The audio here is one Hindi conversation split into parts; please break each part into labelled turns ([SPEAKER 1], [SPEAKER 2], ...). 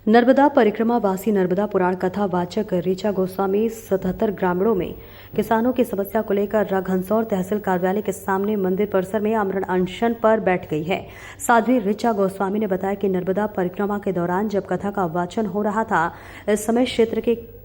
[SPEAKER 1] नर्मदा परिक्रमा वासी नर्मदा पुराण कथा वाचक ऋचा गोस्वामी 77 ग्रामीणों में किसानों की समस्या को लेकर घनसौर तहसील कार्यालय के सामने मंदिर परिसर में आमरण अनशन पर बैठ गई है। साध्वी ऋचा गोस्वामी ने बताया कि नर्मदा परिक्रमा के दौरान जब कथा का वाचन हो रहा था, इस समय क्षेत्र के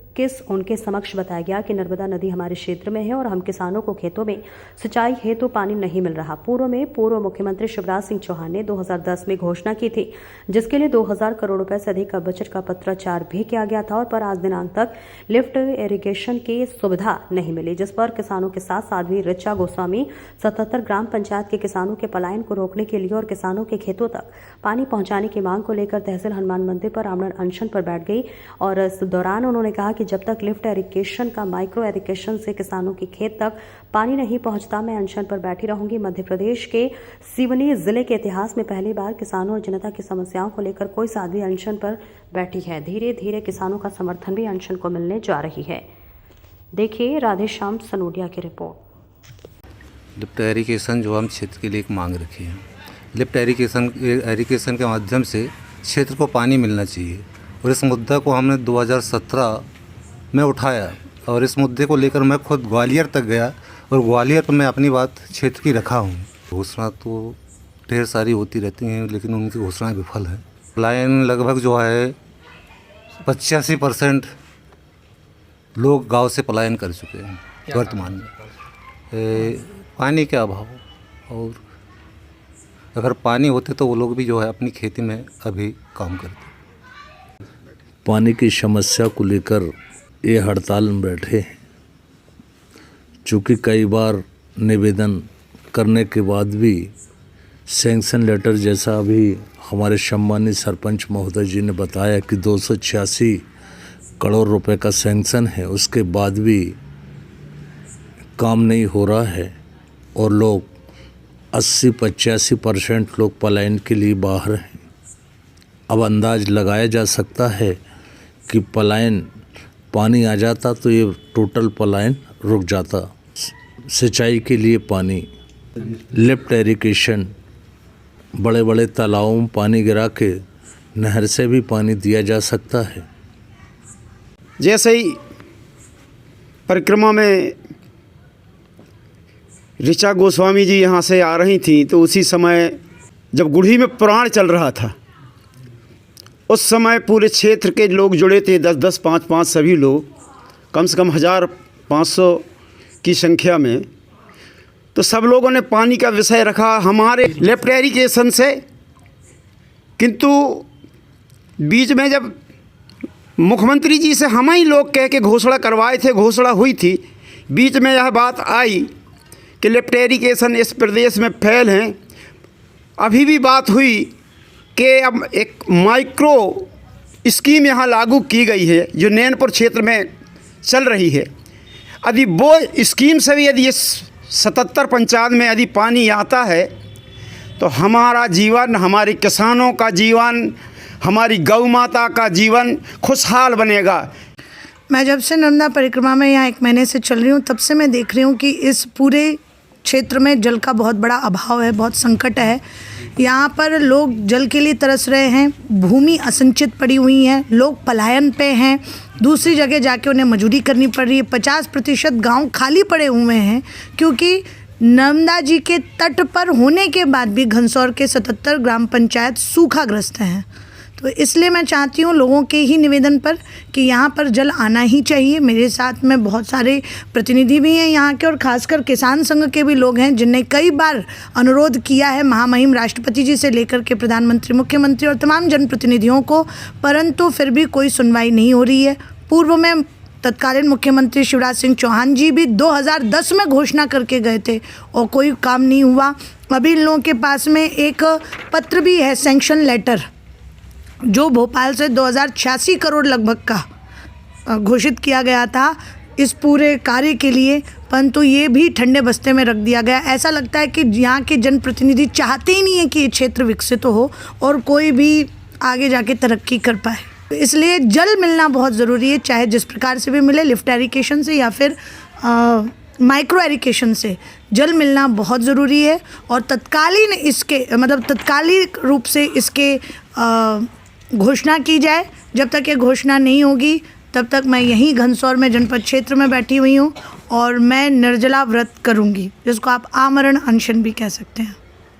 [SPEAKER 1] उनके समक्ष बताया गया कि नर्मदा नदी हमारे क्षेत्र में है और हम किसानों को खेतों में सिंचाई हेतु पानी नहीं मिल रहा। पूर्व मुख्यमंत्री शिवराज सिंह चौहान ने 2010 में घोषणा की थी, जिसके लिए 2000 करोड़ रुपए से अधिक का बजट का पत्राचार भी किया गया था और पर आज दिनांक तक लिफ्ट इरिगेशन की सुविधा नहीं मिली, जिस पर किसानों के साथ साध्वी ऋचा गोस्वामी 77 ग्राम पंचायत के किसानों के पलायन को रोकने के लिए और किसानों के खेतों तक पानी पहुंचाने की मांग को लेकर तहसील हनुमान मंदिर पर आमरण अनशन पर बैठ गई। और इस दौरान उन्होंने कहा कि जब तक लिफ्ट इरिगेशन का माइक्रो इरिगेशन से किसानों के खेत तक पानी नहीं पहुंचता, मैं अनशन पर बैठी रहूंगी। मध्य प्रदेश के सिवनी जिले के इतिहास में पहली बार किसानों और जनता की समस्याओं को लेकर कोई साध्वी अनशन पर बैठी है। धीरे धीरे किसानों का समर्थन भी अनशन को मिलने जा रही है। देखिए राधेश्याम सनोडिया की रिपोर्ट।
[SPEAKER 2] लिफ्ट इरिगेशन जो हम क्षेत्र के लिए एक मांग रखी है, लिफ्ट इरिगेशन के माध्यम से क्षेत्र को पानी मिलना चाहिए और इस मुद्दा को हमने 2017 में उठाया और इस मुद्दे को लेकर मैं खुद ग्वालियर तक गया और ग्वालियर पर मैं अपनी बात क्षेत्र की रखा हूँ। घोषणा तो ढेर सारी होती रहती हैं, लेकिन उनकी घोषणाएं विफल हैं। पलायन लगभग जो है 85% लोग गांव से पलायन कर चुके हैं वर्तमान में। पानी के अभाव, और अगर पानी होते तो वो लोग भी जो है अपनी खेती में अभी काम करते।
[SPEAKER 3] पानी की समस्या को लेकर ये हड़ताल में बैठे हैं। चूँकि कई बार निवेदन करने के बाद भी सैंक्शन लेटर, जैसा अभी हमारे सम्मानित सरपंच महोदय जी ने बताया कि 286 करोड़ रुपए का सैंक्शन है, उसके बाद भी काम नहीं हो रहा है और लोग 80-85% लोग पलायन के लिए बाहर हैं। अब अंदाज लगाया जा सकता है कि पलायन पानी आ जाता तो ये टोटल पलायन रुक जाता। सिंचाई के लिए पानी, लिफ्ट इरिगेशन, बड़े बड़े तालाबों में पानी गिरा के नहर से भी पानी दिया जा सकता है।
[SPEAKER 4] जैसे ही परिक्रमा में ऋचा गोस्वामी जी यहाँ से आ रही थी, तो उसी समय जब गुढ़ी में पुराण चल रहा था, उस समय पूरे क्षेत्र के लोग जुड़े थे, 10-10, 5-5 सभी लोग, कम से कम 1500 की संख्या में। तो सब लोगों ने पानी का विषय रखा हमारे लिफ्ट इरिगेशन से। किंतु बीच में जब मुख्यमंत्री जी से हम ही लोग कह के घोषणा करवाए थे, घोषणा हुई थी, बीच में यह बात आई कि लिफ्ट इरिगेशन इस प्रदेश में फेल हैं। अभी भी बात हुई कि अब एक माइक्रो स्कीम यहाँ लागू की गई है जो नैनपुर क्षेत्र में चल रही है। यदि वो स्कीम से भी यदि 77 पंचायत में यदि पानी आता है तो हमारा जीवन, हमारे किसानों का जीवन, हमारी गौ माता का जीवन खुशहाल बनेगा।
[SPEAKER 5] मैं जब से नर्मदा परिक्रमा में यहाँ 1 महीने से चल रही हूँ, तब से मैं देख रही हूँ कि इस पूरे क्षेत्र में जल का बहुत बड़ा अभाव है, बहुत संकट है। यहाँ पर लोग जल के लिए तरस रहे हैं, भूमि असंचित पड़ी हुई है, लोग पलायन पे हैं, दूसरी जगह जाके उन्हें मजदूरी करनी पड़ रही है। 50% गांव खाली पड़े हुए हैं क्योंकि नर्मदा जी के तट पर होने के बाद भी घनसौर के 77 ग्राम पंचायत सूखाग्रस्त हैं। तो इसलिए मैं चाहती हूँ लोगों के ही निवेदन पर कि यहाँ पर जल आना ही चाहिए। मेरे साथ में बहुत सारे प्रतिनिधि भी हैं यहाँ के और ख़ासकर किसान संघ के भी लोग हैं जिनने कई बार अनुरोध किया है महामहिम राष्ट्रपति जी से लेकर के प्रधानमंत्री, मुख्यमंत्री और तमाम जनप्रतिनिधियों को, परंतु फिर भी कोई सुनवाई नहीं हो रही है। पूर्व में तत्कालीन मुख्यमंत्री शिवराज सिंह चौहान जी भी 2010 में घोषणा करके गए थे और कोई काम नहीं हुआ। अभी इन लोगों के पास में एक पत्र भी है, सैंक्शन लेटर, जो भोपाल से 2086 करोड़ लगभग का घोषित किया गया था इस पूरे कार्य के लिए, परंतु ये भी ठंडे बस्ते में रख दिया गया। ऐसा लगता है कि यहाँ के जनप्रतिनिधि चाहते ही नहीं है कि ये क्षेत्र विकसित हो और कोई भी आगे जाके तरक्की कर पाए। इसलिए जल मिलना बहुत ज़रूरी है, चाहे जिस प्रकार से भी मिले, लिफ्ट इरिगेशन से या फिर माइक्रो इरिगेशन से जल मिलना बहुत ज़रूरी है। और तत्कालीन रूप से इसके घोषणा की जाए जब तक ये घोषणा नहीं होगी तब तक मैं यहीं घनसौर में जनपद क्षेत्र में बैठी हुई हूँ और मैं निर्जला व्रत करूँगी, जिसको आप आमरण अनशन भी कह सकते हैं।